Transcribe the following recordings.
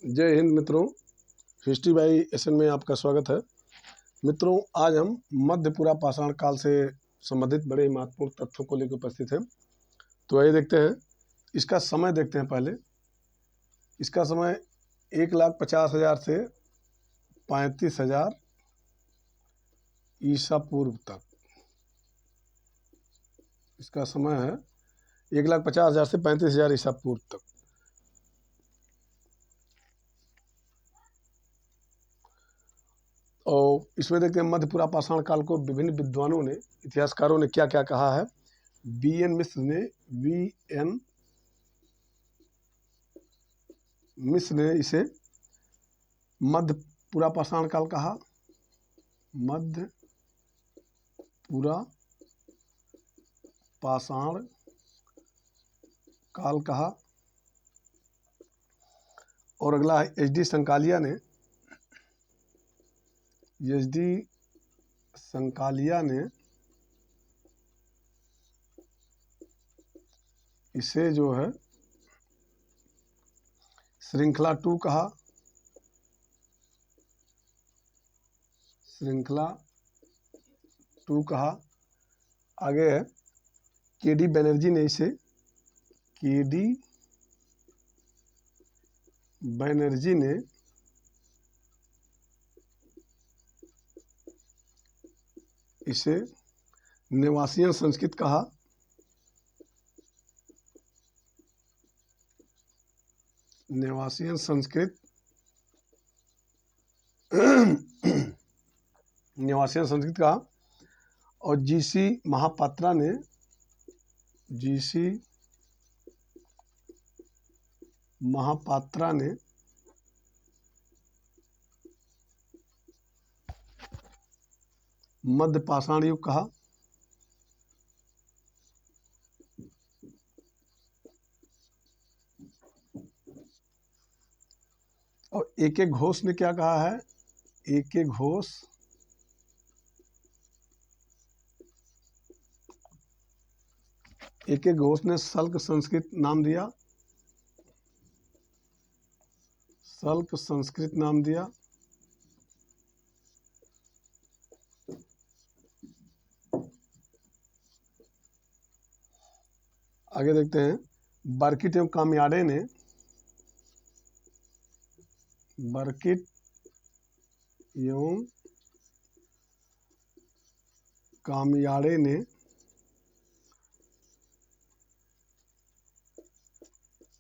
जय हिंद मित्रों, history by SN में आपका स्वागत है। मित्रों, आज हम मध्यपुरा पाषाण काल से संबंधित बड़े महत्वपूर्ण तथ्यों को लेकर उपस्थित हैं। तो आइए देखते हैं, इसका समय देखते हैं। पहले इसका समय 1,50,000 से 35,000 ईसा पूर्व तक। इसका समय है 1,50,000 से 35,000 ईसा पूर्व तक। और इसमें देखते हैं मध्यपुरा पाषाण काल को विभिन्न विद्वानों ने, इतिहासकारों ने क्या क्या कहा है। वी.एन. मिश्र ने इसे मध्यपुरा पाषाण काल कहा, मध्यपुरा पाषाण काल कहा। और अगला है एच.डी. संकालिया ने इसे जो है श्रृंखला 2 कहा। आगे है के.डी. बनर्जी ने इसे नेवासियन संस्कृत कहा। नेवासियन संस्कृत कहा। और जी.सी. महापात्रा ने मध्य पाषाण युग कहा। और ए.के. घोष ने क्या कहा है। ए.के. घोष ने सल्क संस्कृत नाम दिया। आगे देखते हैं, बर्किट एवं कामियाड़े ने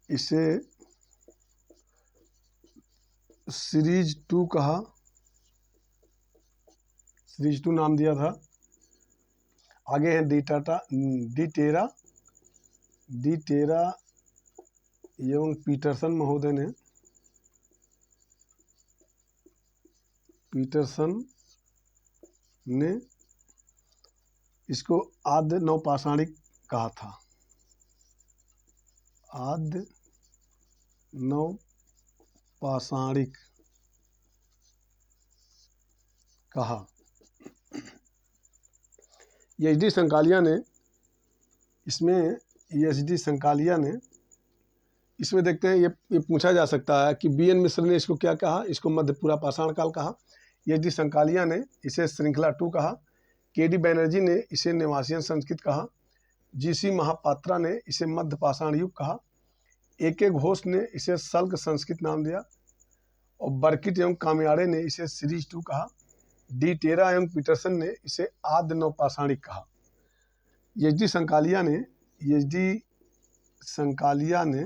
इसे सीरीज 2 कहा। सीरीज 2 नाम दिया था। आगे है डी टेरा एवं पीटरसन महोदय ने इसको आद्य नवपाषाणिक कहा था। आद्य नवपाषाणिक कहा। एच.डी. संकालिया ने इसमें देखते हैं, ये पूछा जा सकता है कि वी.एन. मिश्र ने इसको क्या कहा। इसको मध्यपुरा पाषाण काल कहा। एच.डी. संकालिया ने इसे श्रृंखला 2 कहा। के.डी. बनर्जी ने इसे नेवासियन संस्कृत कहा। जी.सी. महापात्रा ने इसे मध्य पाषाण युग कहा। ए.के. घोष ने इसे सल्क संस्कृत नाम दिया। और बर्किट एवं कामियाड़े ने इसे सीरीज 2 कहा। डी टेरा एवं पीटरसन ने इसे आद्य नवपाषाणिक कहा। एच.डी. संकालिया ने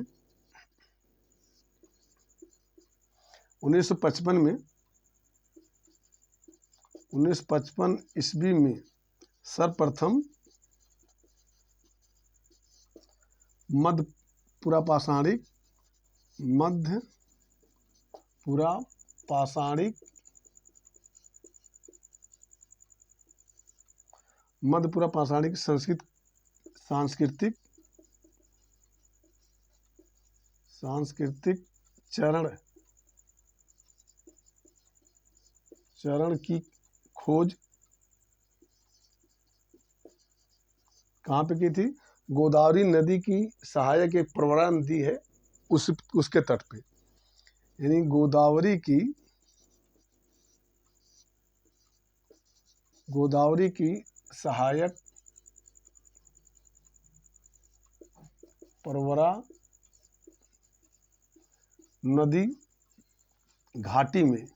1955 ईस्वी में सर्वप्रथम मध्यपुरा पाषाणिक सांस्कृतिक चरण की खोज कहाँ पे की थी। गोदावरी नदी की सहायक एक प्रवरा नदी है, उसके तट पे। यानी गोदावरी की सहायक परवरा नदी घाटी में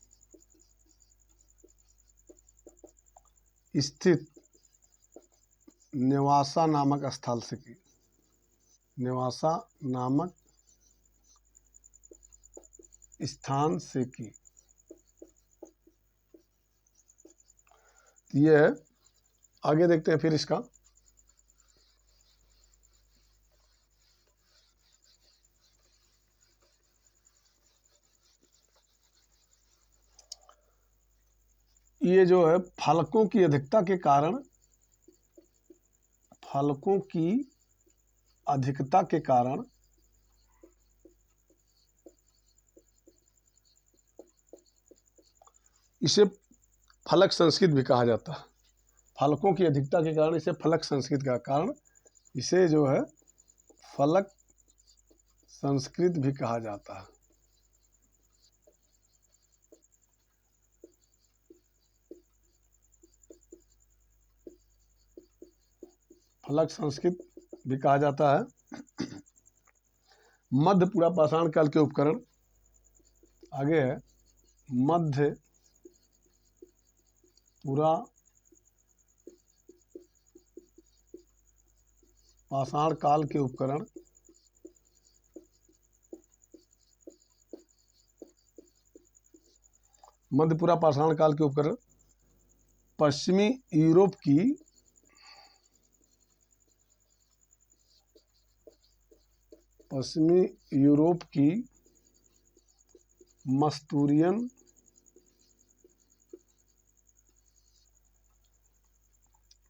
स्थित नेवासा नामक स्थल से की। नेवासा नामक स्थान से की। ये है। आगे देखते हैं फिर इसका। ये जो है फलकों की अधिकता के कारण, फलकों की अधिकता के कारण इसे फलक संस्कृत भी कहा जाता है। फलकों की अधिकता के कारण इसे फलक संस्कृत का कारण इसे जो है फलक संस्कृत भी कहा जाता है। फलक संस्कृत भी कहा जाता है। मध्य पूरा पाषाण काल के उपकरण। आगे है मध्य पूरा पाषाण काल के उपकरण। मध्यपुरा पाषाण काल के उपकरण पश्चिमी यूरोप की मस्तूरियन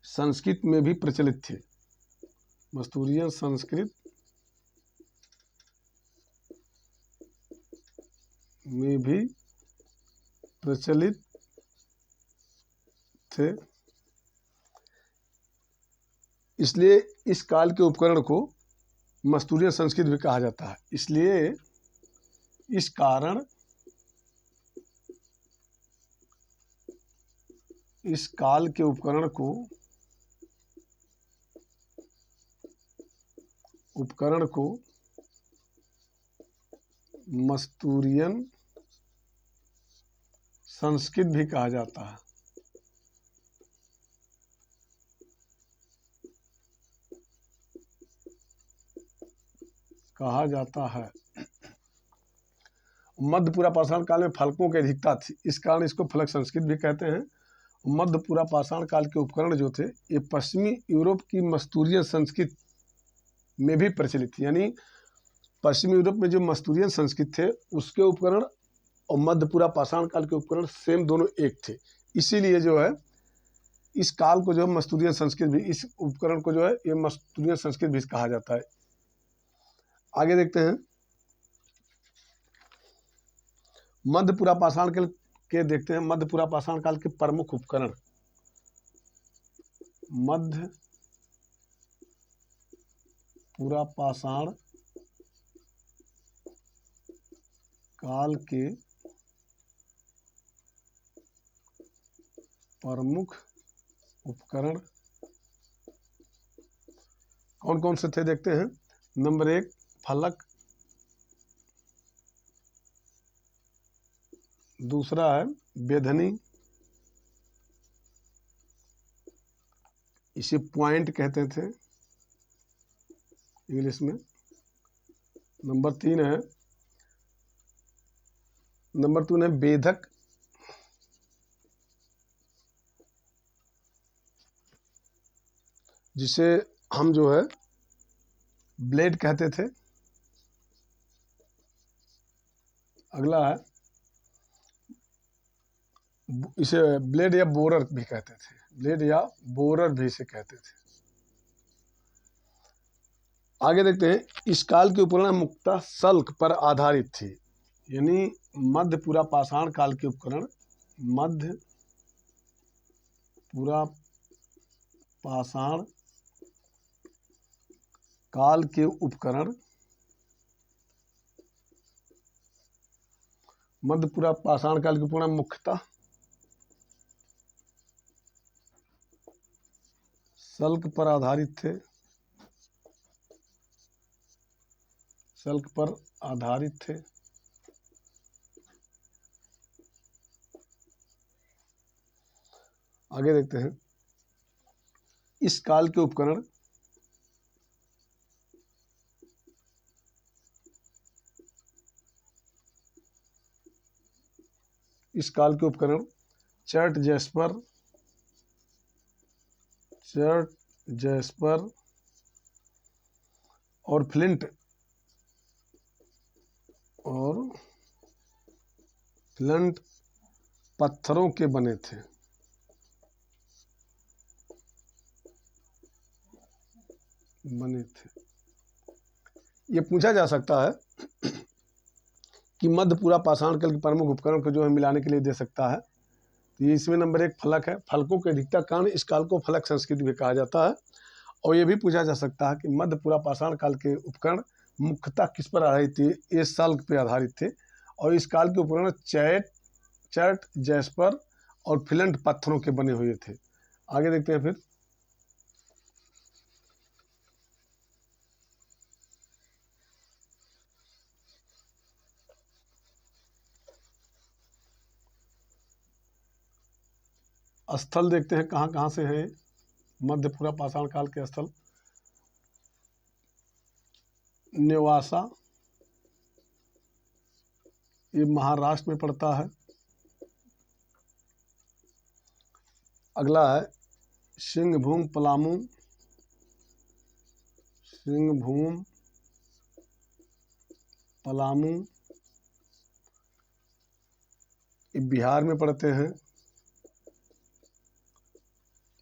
संस्कृत में भी प्रचलित थे। मस्तूरियन संस्कृत में भी प्रचलित थे। इसलिए इस काल के उपकरण को मस्तूरियन संस्कृत भी कहा जाता है। इसलिए इस कारण इस काल के उपकरण को मस्तूरियन संस्कृत भी कहा जाता है। मध्यपुरा पाषाण काल में फलकों की अधिकता थी, इस कारण इसको फलक संस्कृत भी कहते हैं। मध्यपुरा पाषाण काल के उपकरण जो थे ये पश्चिमी यूरोप की मस्तूरियन संस्कृत में भी प्रचलित थी। यानी पश्चिमी यूरोप में जो मस्तूरियन संस्कृत थे उसके उपकरण और मध्यपुरा पाषाण काल के उपकरण सेम, दोनों एक थे। इसीलिए जो है इस काल को जो है मस्तूरियन संस्कृत भी, इस उपकरण को जो है ये मस्तूरियन संस्कृत भी कहा जाता है। आगे देखते हैं मध्यपुरा पाषाण काल के देखते हैं मध्यपुरा पाषाण काल के प्रमुख उपकरण। मध्यपुरा पाषाण काल के प्रमुख उपकरण कौन कौन से थे देखते हैं। नंबर 1 फलक, दूसरा है बेधनी, इसे पॉइंट कहते थे इंग्लिश में। नंबर 3 है बेधक, जिसे हम जो है ब्लेड कहते थे। अगला है इसे ब्लेड या बोरर भी कहते थे। ब्लेड या बोरर भी इसे कहते थे। आगे देखते हैं इस काल के उपकरण मुख्यतः सल्क पर आधारित थे। यानी मध्यपुरा पाषाण काल के उपकरण, मध्यपुरा पाषाण काल के उपकरण मध्य पूरा पाषाण काल के उपकरण मुख्यतः सल्क पर आधारित थे। सल्क पर आधारित थे। आगे देखते हैं, इस काल के उपकरण चर्ट जैस्पर और फ्लिंट पत्थरों के बने थे। ये पूछा जा सकता है कि मध्य पूरा पाषाण काल के प्रमुख उपकरण को जो है मिलाने के लिए दे सकता है। तो ये इसमें नंबर 1 फलक है। फलकों के अधिकता कारण इस काल को फलक संस्कृति भी कहा जाता है। और ये भी पूछा जा सकता है कि मध्य पूरा पाषाण काल के उपकरण मुख्यतः किस पर आधारित थे? ये सल्क पर आधारित थे। और इस काल के उपकरण चर्ट जैस्पर और फ्लिंट पत्थरों के बने हुए थे। आगे देखते हैं फिर, स्थल देखते हैं कहाँ कहाँ से है मध्य पूरा पाषाण काल के स्थल। नेवासा, ये महाराष्ट्र में पड़ता है। अगला है सिंहभूम पलामू, ये बिहार में पड़ते हैं।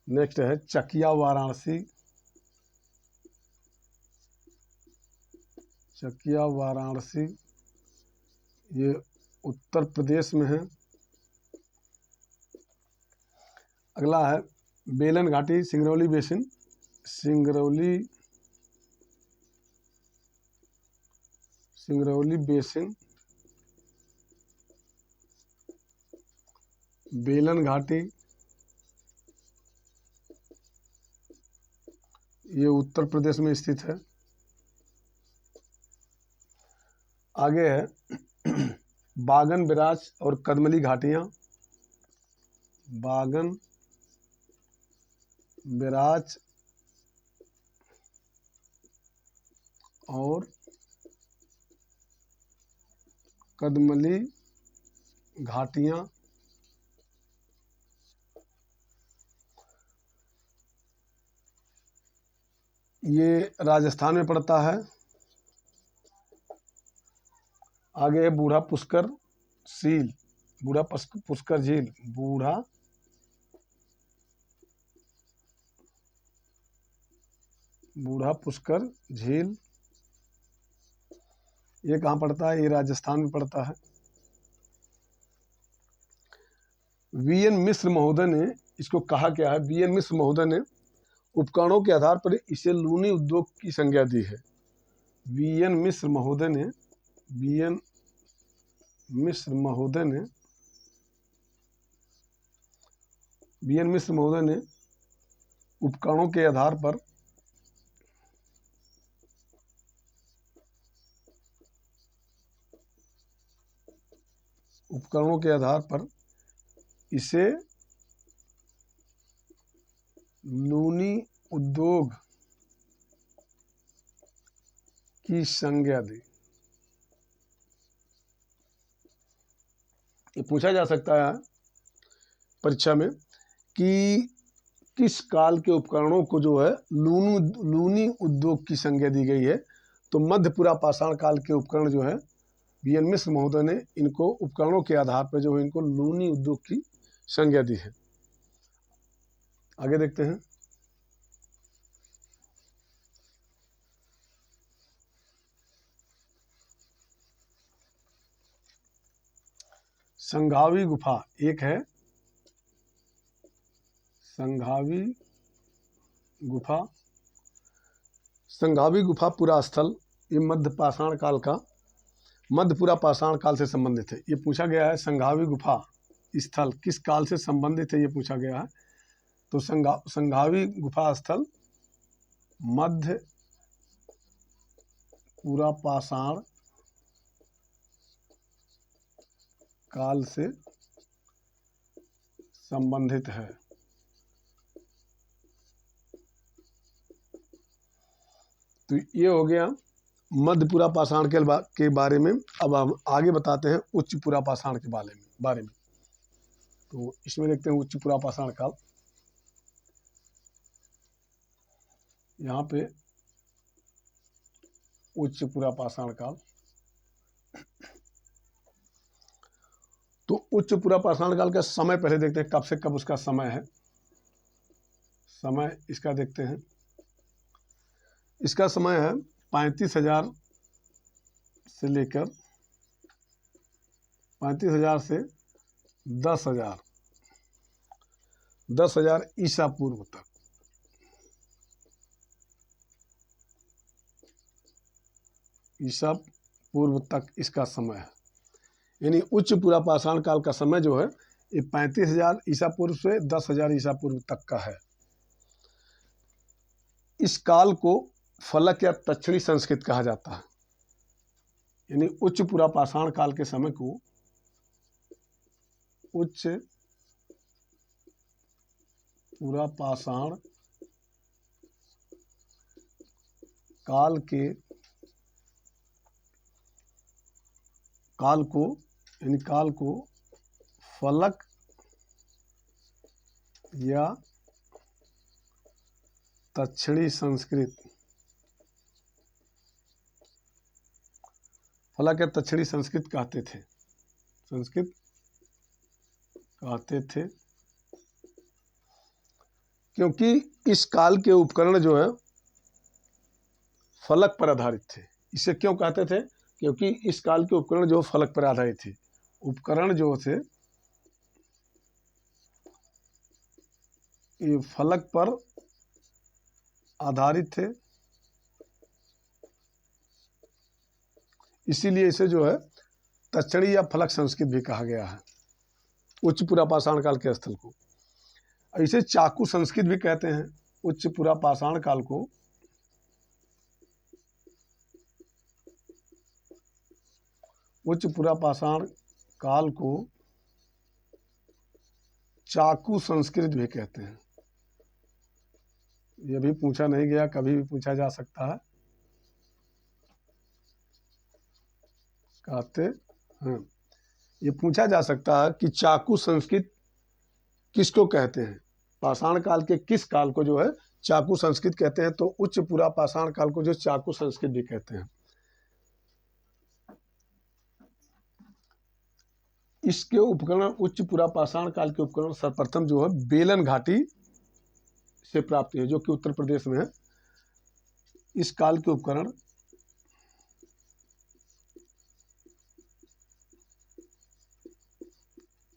नेक्स्ट है चकिया वाराणसी, ये उत्तर प्रदेश में है। अगला है बेलन घाटी, सिंगरौली बेसिन, बेलन घाटी, ये उत्तर प्रदेश में स्थित है। आगे है बागन बिराज और कदमली घाटियां। बागन बिराज और कदमली घाटियां ये राजस्थान में पड़ता है। आगे है बूढ़ा पुष्कर झील, बूढ़ा पुष्कर झील, ये कहाँ पड़ता है? ये राजस्थान में पड़ता है। वीएन मिश्र महोदय ने इसको कहा क्या है? वीएन मिश्र महोदय ने उपकरणों के आधार पर इसे लूनी उद्योग की संज्ञा दी है। वीएन मिश्र महोदय ने उपकरणों के आधार पर इसे लूनी उद्योग की संज्ञा दी। ये पूछा जा सकता है परीक्षा में कि किस काल के उपकरणों को जो है लूनी उद्योग की संज्ञा दी गई है। तो मध्य पूरा पाषाण काल के उपकरण जो है वीएन मिश्र महोदय ने इनको उपकरणों के आधार पर जो है इनको लूनी उद्योग की संज्ञा दी है। आगे देखते हैं, संघावी गुफा एक है। संघावी गुफा पूरा स्थल, ये मध्य पाषाण काल का मध्यपुरा पाषाण काल से संबंधित है। ये पूछा गया है संघावी गुफा स्थल किस काल से संबंधित है, ये पूछा गया है। तो संघावी गुफा स्थल मध्य पूरा पाषाण काल से संबंधित है। तो ये हो गया मध्यपुरा पाषाण के बारे में। अब हम आगे बताते हैं उच्चपुरा पाषाण के बारे में। तो इसमें देखते हैं उच्चपुरा पाषाण काल। यहाँ पे उच्चपुरा पाषाण काल। तो उच्चपुरा पाषाण काल का समय पहले देखते हैं, कब से कब उसका समय है। समय इसका देखते हैं, इसका समय है 35,000 से लेकर 35,000 से 10,000 ईसा पूर्व तक। ईसा पूर्व तक इसका समय है। यानी उच्चपुरा पाषाण काल का समय जो है ये 35,000 ईसा पूर्व से 10,000 ईसा पूर्व तक का है। इस काल को फलक या दक्षिणी संस्कृत कहा जाता है। यानी उच्चपुरा पाषाण काल के समय को उच्चपुरा पाषाण काल को फलक या दक्षिणी संस्कृत कहते थे। क्योंकि इस काल के उपकरण जो है फलक पर आधारित थे। इसे क्यों कहते थे? क्योंकि इस काल के उपकरण जो फलक पर आधारित थे, उपकरण जो थे ये फलक पर आधारित थे, इसीलिए इसे जो है दक्षिणी या फलक संस्कृत भी कहा गया है उच्चपुरा पाषाण काल के स्थल को। इसे चाकू संस्कृत भी कहते हैं। उच्चपुरा पाषाण काल को चाकू संस्कृत भी कहते हैं। यह भी पूछा नहीं गया, कभी भी पूछा जा सकता है। कहते हैं, ये पूछा जा सकता है कि चाकू संस्कृत किसको कहते हैं, पाषाण काल के किस काल को जो है चाकू संस्कृत कहते हैं। तो उच्चपुरा पाषाण काल को जो चाकू संस्कृत भी कहते हैं। इसके उपकरण उच्चपुरा पाषाण काल के उपकरण सर्वप्रथम जो है बेलन घाटी से प्राप्त है, जो कि उत्तर प्रदेश में है। इस काल के उपकरण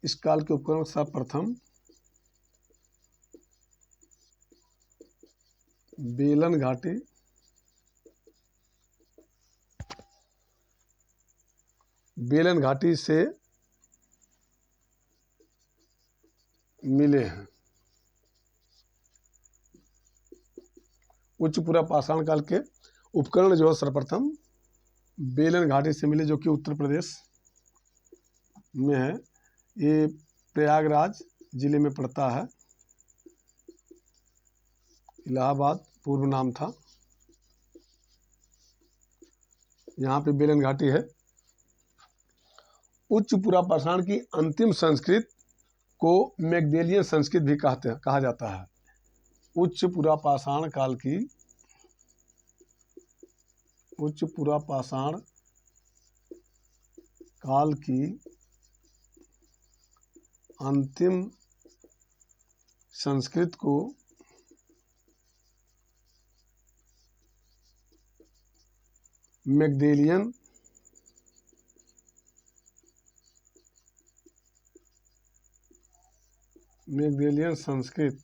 सर्वप्रथम बेलन घाटी से मिले हैं। उच्चपुरा पाषाण काल के उपकरण जो है सर्वप्रथम बेलन घाटी से मिले, जो कि उत्तर प्रदेश में है। ये प्रयागराज जिले में पड़ता है। इलाहाबाद पूर्व नाम था। यहाँ पे बेलन घाटी है। उच्चपुरा पाषाण की अंतिम संस्कृत को मैग्डेलियन संस्कृत भी कहा जाता है। उच्चपुरा पाषाण काल की अंतिम संस्कृत को मैग्डेलियन संस्कृत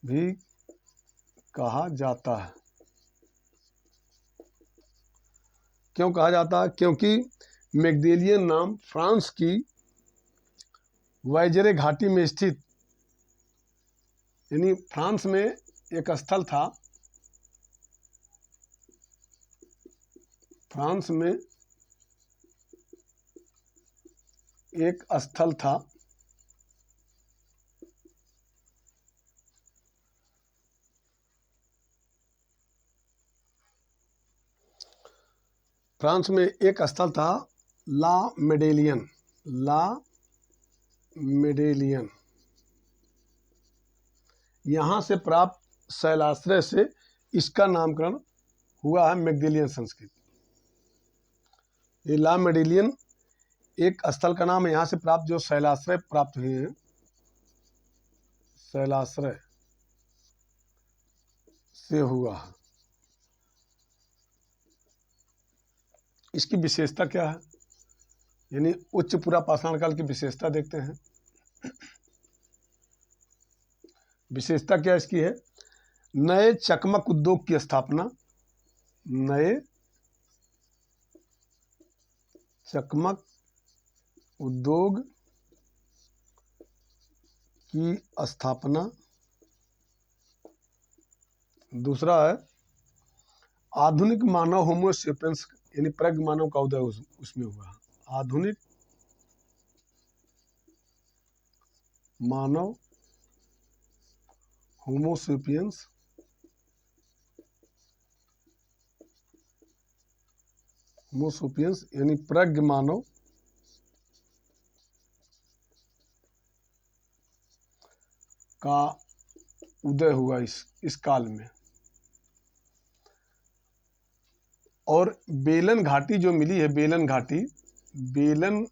भी कहा जाता है। क्यों कहा जाता है? क्योंकि मैगडेलियन नाम फ्रांस की वाइजरे घाटी में स्थित, यानी फ्रांस में एक स्थल था, फ्रांस में एक स्थल था फ्रांस में एक स्थल था ला मेडेलियन, ला मेडेलियन। यहाँ से प्राप्त शैलाश्रय से इसका नामकरण हुआ है मैगडेलियन संस्कृत। ये ला मेडेलियन एक स्थल का नाम है, यहाँ से प्राप्त जो शैलाश्रय प्राप्त हुए हैं, शैलाश्रय से हुआ है। इसकी विशेषता क्या है? यानी उच्च पुरा पाषाण काल की विशेषता देखते हैं। विशेषता क्या इसकी है? नए चकमक उद्योग की स्थापना, नए चकमक उद्योग की स्थापना। दूसरा है आधुनिक मानव होमो सेपियंस, यानी प्रज्ञ मानव का उदय उसमें हुआ। आधुनिक मानव होमो सेपियंस, होमो सेपियंस यानी प्रज्ञ मानव का उदय हुआ इस काल में। और बेलन घाटी जो मिली है, बेलन घाटी, बेलन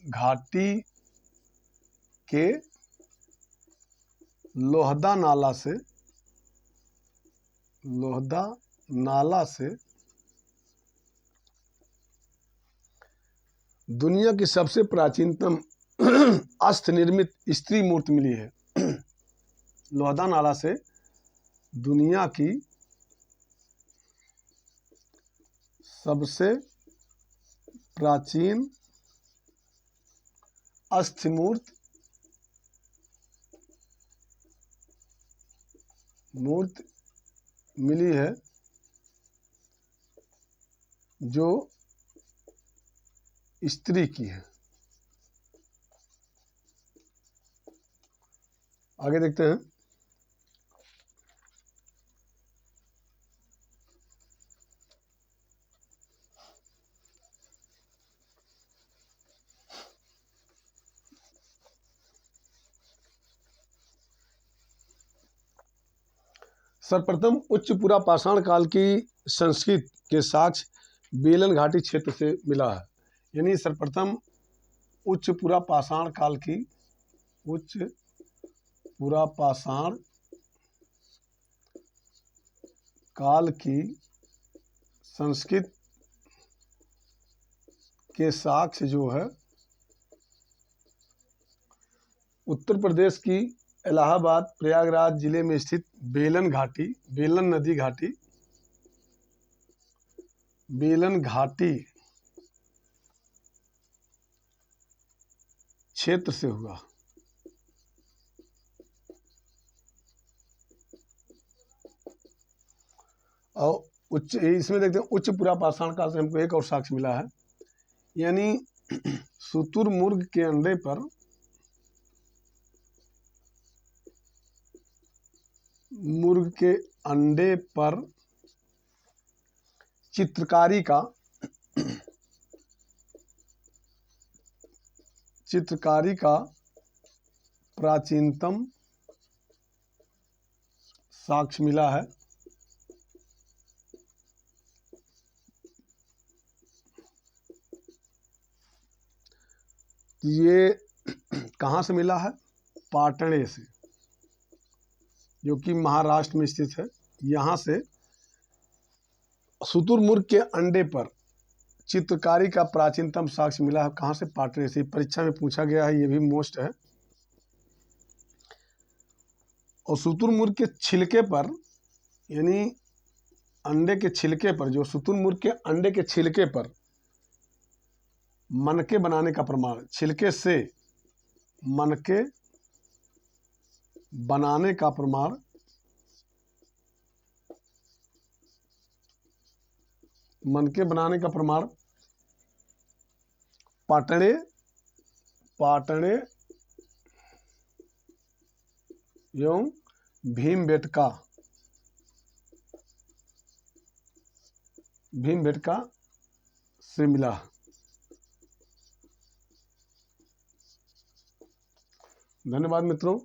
घाटी के लोहदा नाला से, लोहदा नाला से दुनिया की सबसे प्राचीनतम अस्त निर्मित स्त्री मूर्ति मिली है। लोहदा नाला से दुनिया की सबसे प्राचीन अस्थि मूर्ति मिली है, जो स्त्री की है। आगे देखते हैं। सर्वप्रथम उच्च पुरा पाषाण काल की संस्कृत के साक्ष्य बेलन घाटी क्षेत्र से मिला है। यानी सर्वप्रथम उच्च पुरा पाषाण काल की, उच्च पुरा पाषाण काल की संस्कृत के साक्ष्य जो है उत्तर प्रदेश की इलाहाबाद प्रयागराज जिले में स्थित बेलन घाटी, बेलन नदी घाटी, बेलन घाटी क्षेत्र से हुआ। और उच्च, इसमें देखते हैं उच्च पुरा पाषाण काल से हमको एक और साक्ष्य मिला है। यानी शुतुरमुर्ग के अंडे पर, मुर्ग के अंडे पर चित्रकारी का प्राचीनतम साक्ष्य मिला है। ये कहाँ से मिला है? पाटणे से, जो कि महाराष्ट्र में स्थित है। यहाँ से शुतुरमुर्ग के अंडे पर चित्रकारी का प्राचीनतम साक्ष्य मिला है। कहाँ से? पाटणे से। परीक्षा में पूछा गया है, ये भी मोस्ट है। और शुतुरमुर्ग के छिलके पर, यानी अंडे के छिलके पर, जो शुतुरमुर्ग के अंडे के छिलके पर मनके बनाने का प्रमाण, छिलके से मनके बनाने का प्रमाण पाटणे एवं भीमबेटका से मिला। धन्यवाद मित्रों,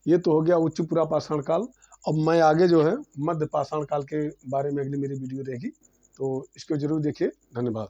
ये तो हो गया उच्च पुरा पाषाण काल। अब मैं आगे जो है मध्य पाषाण काल के बारे में अगली मेरी वीडियो रहेगी, तो इसको जरूर देखिए। धन्यवाद।